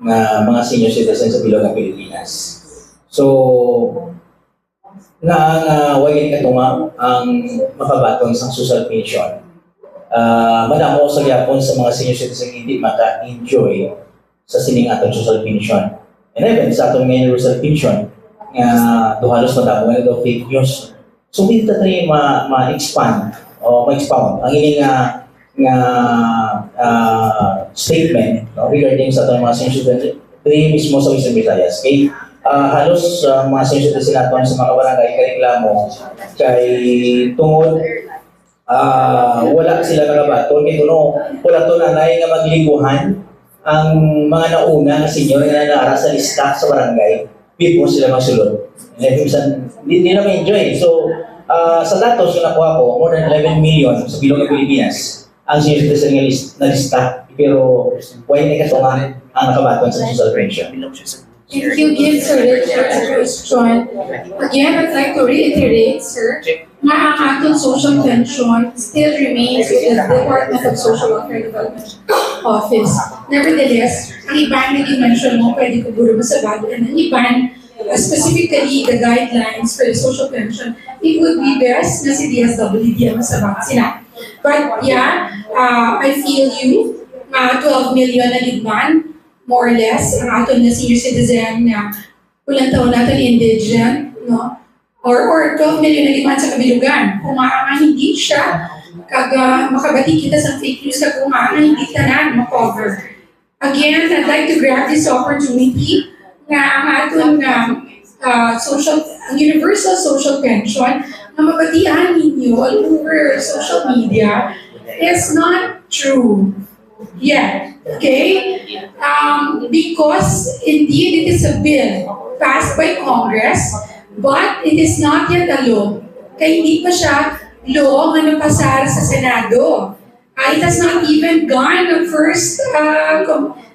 nga mga senior citizens sa bilog ng Pilipinas. So, wagin katuma ang makabaton sa social pension. Madamo sa yapon sa mga senior citizens hindi maka-enjoy sa sining atong social pension. And even sa atong universal pension, halos madamo nga daw fake news. So, hindi tayo ma-expand o ma-expound ang ining statement regarding sa atong mga senior citizens mismo sa Western Visayas. Okay? Halos mga senior citizens natin sa mga barangay kareklamo kay tungod wala sila nagabaton kay kuno wala to nanay nga magliguhan ang mga nauna nga senior nga naara sa lista sa barangay before sila magsulod. Hindi na ma-enjoy. So, sa datos na nakuha ko, more than 11 million sa bilog ng Pilipinas ang senior citizen na lista. Pero, why na katungan ang nakabaton sa social pension? Thank you again, Sir Richard, sa question. Again, I'd like to reiterate, sir, na ang ating social pension still remains with the Department of Social Welfare Development Office. Nevertheless, ang iban na i-mention mo, pwede ko guro mo sa bago, and ang iban, specifically the guidelines for the social pension, it would be best na si DSWD ang masabat sila. But yeah, I feel you, 12 million na ligman, more or less, ang aton na senior citizen na ulang taon natin indigent, no? Or 12 million na liman sa kabilugan. Kung hindi siya, makabati kita sa fake news kung hindi tanan makover. Again, I'd like to grab this opportunity na ang aton universal social pension na mabatihan ninyo all over social media is not true yet. Okay? Because indeed it is a bill passed by Congress, but it is not yet a law. Kaya hindi pa siya law na napasara sa Senado. It has not even gone the first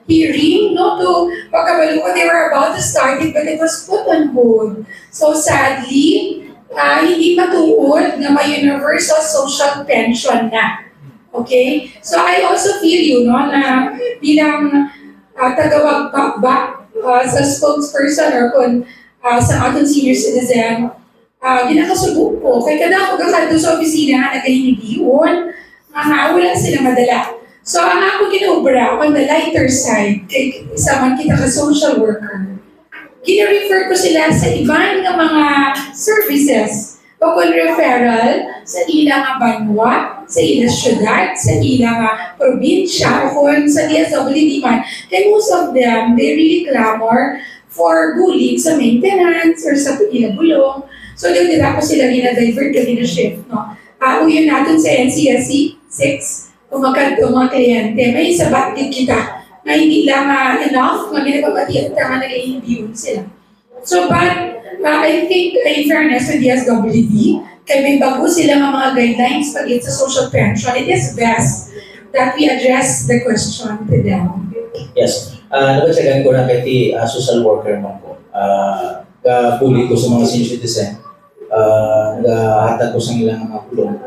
hearing, no, to pagkabalo ko, they were about to start it, but it was put on hold. So sadly, hindi matuod na may universal social pension na. Okay? So I also feel you, no, na bilang tagawagbak sa spokesperson or kung sa ating senior citizen, ginakasubok ko. Kaya kada ako kakado sa opisina na nagahinigiyon, wala sila madala. So ang ako ginubra on the lighter side, kay isa man kita ka social worker, gina-refer ko sila sa ibang mga services. O kung referral sa ilang banwa, sa ilang syudad, sa ilang probinsya, o kung sa DSWD man. Kaya most of them, they really clamor for bulig sa maintenance or sa ilang bulong. So, doon ko sila gina-divert ka gina-shift. No? Uyon natin sa NCSC 6, kung mga kliyente, may sabat din kita na hindi lang enough, na ginagpapatiyan na nag-i-interview sila. So, but I think, in fairness with DSWD, kaya may bago sila mga guidelines pag sa social pension, it is best that we address the question to them. Yes. Nabatsagan ko na kay social worker mo ko. Kabuli ko sa mga senior citizen. Nagahatag ko sa ilang mga kulong.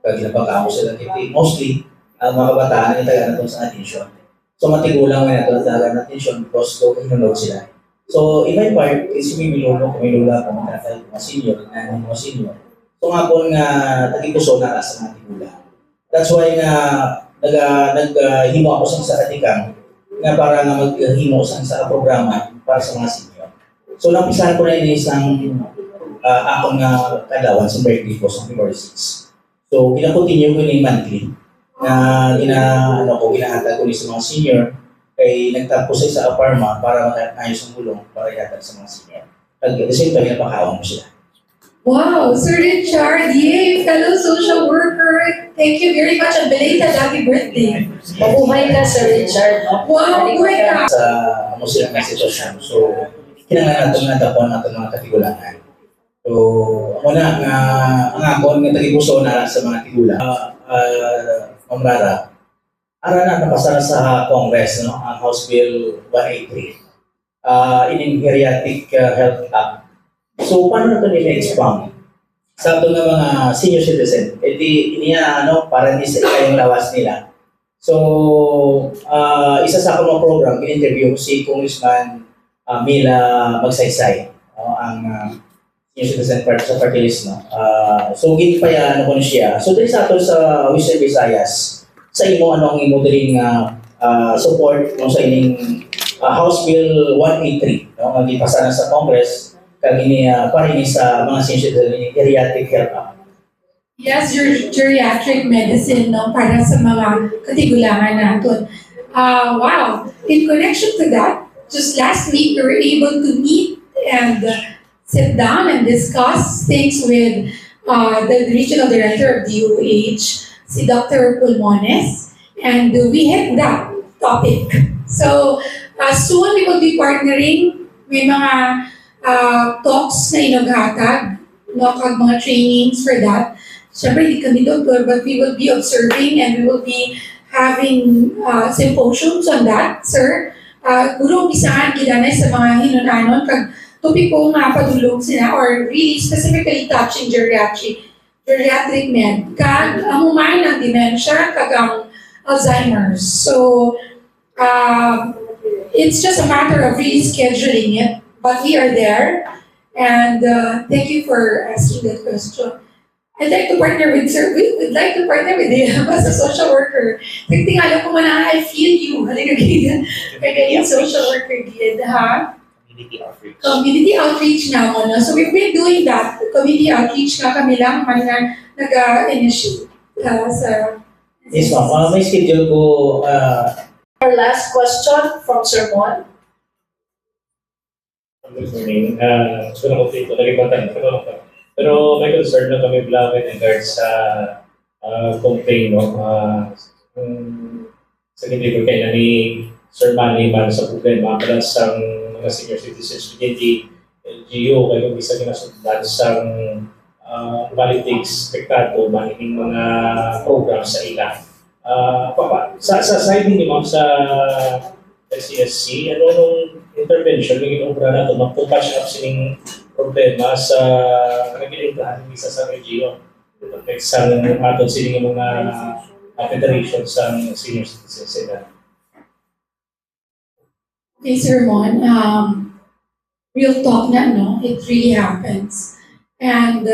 Kagilapag ako sila kay mostly, ang mga kabataan na itaga na sa attention. So, matigulang nga na ito na attention because kung hinunod sila. So, in my part, is may milolo ko, may lula ko, mga senior, mga senior. So, nga po nga, tagikuso na sa mga tigula. That's why nga, naghimo ako sa katikang na para nga maghimo sa programa para sa mga senior. So, napisahan ko na isang akong kadawan sa birthday ko sa February 6. So, gina-continue ko yung monthly na ginahatag ko sa mga senior kay nagtapos sa apartment para makayos ang bulong para ihatag sa mga senior. At the same time, napakaawang mo sila. Wow! Sir Richard, yay! Fellow social worker, thank you very much and belated happy birthday. Mabuhay ka, Sir Richard. Wow, mabuhay ka! Sa silang sitwasyon. So, kinangan natin na tapon natin mga katigulangan. So, ako na, ang akon nga tagipuso na sa mga tigulang. Ma'am Rara, ara na napasara sa Congress, no? Ang House Bill 183, in-Geriatric Health Act. So, paano ito nila expound? Sa ito ng mga senior citizen, edi niya, para hindi sa yung lawas nila, So, isa sa akong mga program, in-interview ko si Congressman Mila Magsaysay, ang Senior Citizen Party sa party list. No? So, ginipayan ko na siya. So, dahil sa ato sa Western Visayas, sa imo, ano ang imo din support no, sa ining House Bill 183, no? Ang ipasa na sa Congress, kag ini para ini sa mga senior citizen, geriatric health. Yes, geriatric medicine, no, para sa mga katigulangan natin. Wow! In connection to that, just last week we were able to meet and sit down and discuss things with the regional director of DOH, si Dr. Pulmones, and we hit that topic. So soon we will be partnering. May mga talks na inughatag, no, kag mga trainings for that. Siyempre, hindi kami doktor, but we will be observing and we will be having symposiums on that, sir. Guro, isahan gidanay sa mga hinunanon, kag topiko nga padulong sila, or really specifically touching geriatric med, kag ang umay ng dementia, kag ang Alzheimer's. So, it's just a matter of really scheduling it, but we are there, and thank you for asking that question. I'd like to partner with sir. We would like to partner with him as a social worker. Tingala ko man I feel you. Halika ganyan. Kaya social worker gid, ha? Community outreach. Community outreach na mo, no? So we've been doing that. Community outreach nga kami lang man nga nag-initiate sa... Yes, ma'am. May schedule ko. Our last question from Sir Mon. Good morning. Gusto na ko dito, nalibatan. Pero may concern na kami vlog in regards sa complaint, no? Sa hindi ko kaya ni Sir Manny man sa problema para sa mga senior citizens hindi LGU kaya kung isa kinasundan sa politics spektato maning mga program sa ila. Sa side ni ma'am sa SCSC, ano nung intervention yung inobra na ito, magpupatch up sining problema sa naging isa sa LGU. Sa aton sining mga federation sa senior citizens sila. Okay, Sir Mon, real talk na, no? It really happens. And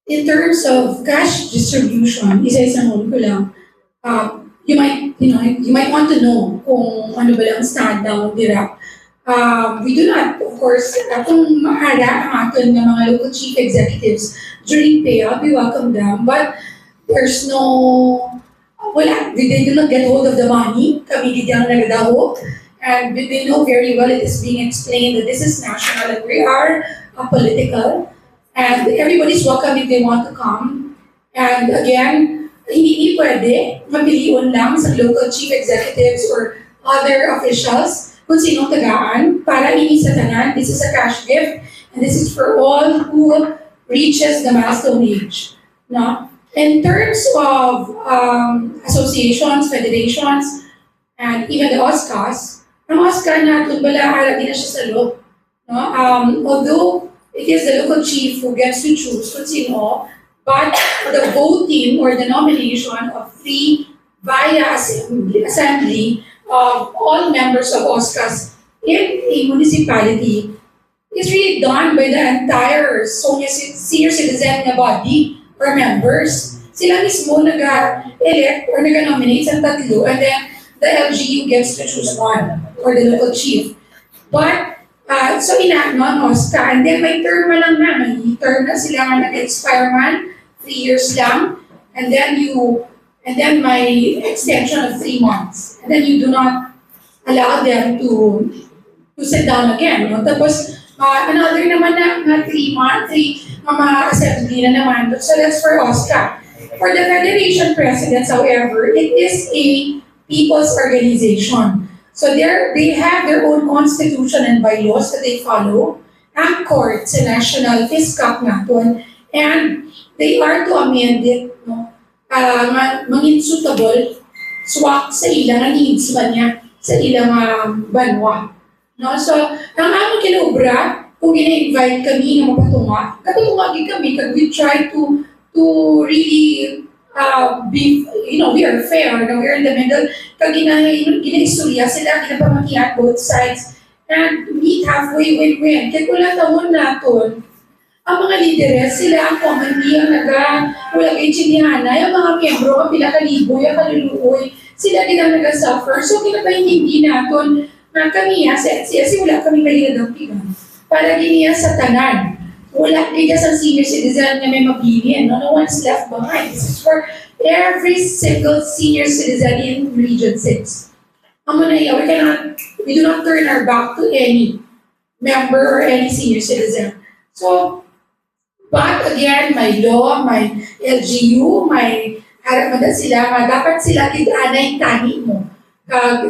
in terms of cash distribution, isa-isang ko lang, you might want to know kung ano ba lang stand down direct. We do not, of course, kung mahara ang aton ng mga local chief executives during payout, we welcome them, but there's no, they do not get hold of the money, kami gidyang nagadaho, and they know very well it is being explained that this is national and we are political, and everybody's welcome if they want to come. And again, hindi pwede mapiliun lang sa local chief executives or other officials kung sinong tagaan para ini sa tanan. This is a cash gift and this is for all who reaches the milestone age. No? In terms of associations, federations, and even the OSCAs, ang OSCA na bala din na siya sa loob. No? Although it is the local chief who gets to choose kung sino, but the voting or the nomination of three via assembly of all members of OSCAs in a municipality is really done by the entire senior citizen na body or members. Sila mismo nag-elect or nag-nominate sa tatlo, and then the LGU gets to choose one, or the local chief. But, so ina-non OSCA, and then may term lang na, may term na sila nga nag-expire man, 3 years lang, and then may extension of 3 months. And then you do not allow them to sit down again. No? Tapos, another naman na 3 months, mga assembly na naman. So that's for OSCA. For the federation presidents, however, it is a people's organization. So they have their own constitution and bylaws that they follow, ang court sa national fiscal naton, and they are to amend it, no? Mangin suitable, swak sa ilang needs man niya, sa ilang banwa. No? So, ang aming kinubra, kung ina-invite kami na mapatunga, kami kag we try to really we are fair, no, we're in the middle. Kag ginaistorya sila, ginapamakihan both sides, and meet halfway win-win. Kaya kung tawon naton, ang mga lideres, sila ang commonly ang wala kay Chiliana, yung mga miyembro, ang pinakaliboy, ang kaluluoy, sila din ang nag-suffer. So, kinapaintindi naton na kami, sa NCSC, wala kami kalinadapigan. Para giniya sa tanan. Wala kaya sa senior citizen na may mabilin. No one's left behind. This is for every single senior citizen in Region 6. We do not turn our back to any member or any senior citizen. So, but again, my law, my LGU, my harapan sila, dapat sila tidaanay tani mo.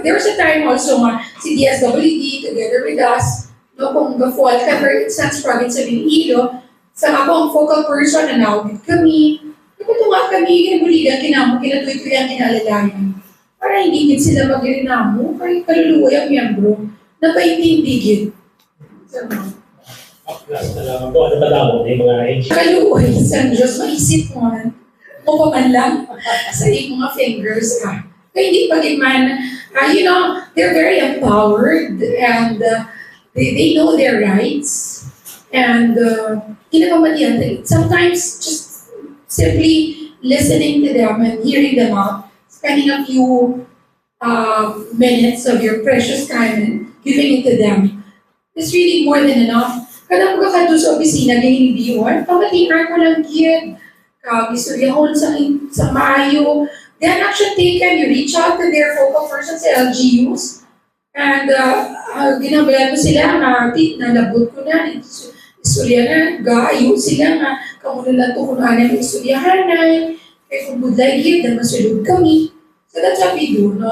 There was a time also si DSWD together with us, no, kung ga-fall ka for instance province of Iloilo, sa akong focal person na nawagid kami, napatunga kami, kinabuligan, kinatuloy-tuloy ang kinalalayan. Para hindi din sila mag-irinamo, kaya kaluluwa yung miyembro, na paintindigin. So, Salamat po. Ano ba yung mga NGO? kaluoy sa Diyos, maisip mo pa man lang sa iyong mga fingers ka. Kaya hindi pagigman, they're very empowered and they know their rights and kinapamatiyan. Sometimes just simply listening to them and hearing them out, spending a few minutes of your precious time and giving it to them is really more than enough. Kada mga kadto sa opisina, ganyan biyon, pamatihan ko lang yun. Istoryahan sa maayo. Then action taken, you reach out to their focal persons sa LGUs. And ginabayan mo sila, nalabot ko na, istorya na, gaayo sila nga, kamunan lang ito kung ano yung istoryahan na, kaya kung budlay yun, na masulog kami. So that's what we do, no?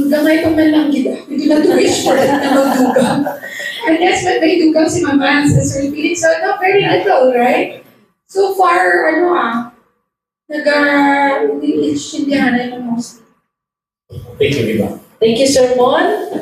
Gamay pa man lang kita. We do not wish for that na magdugang. And that's what may dugang si Mama and Sister Felix. So, no, very little, right? So far, nag-intindihan na yung most. Thank you, Viva. Thank you, Sir Mon.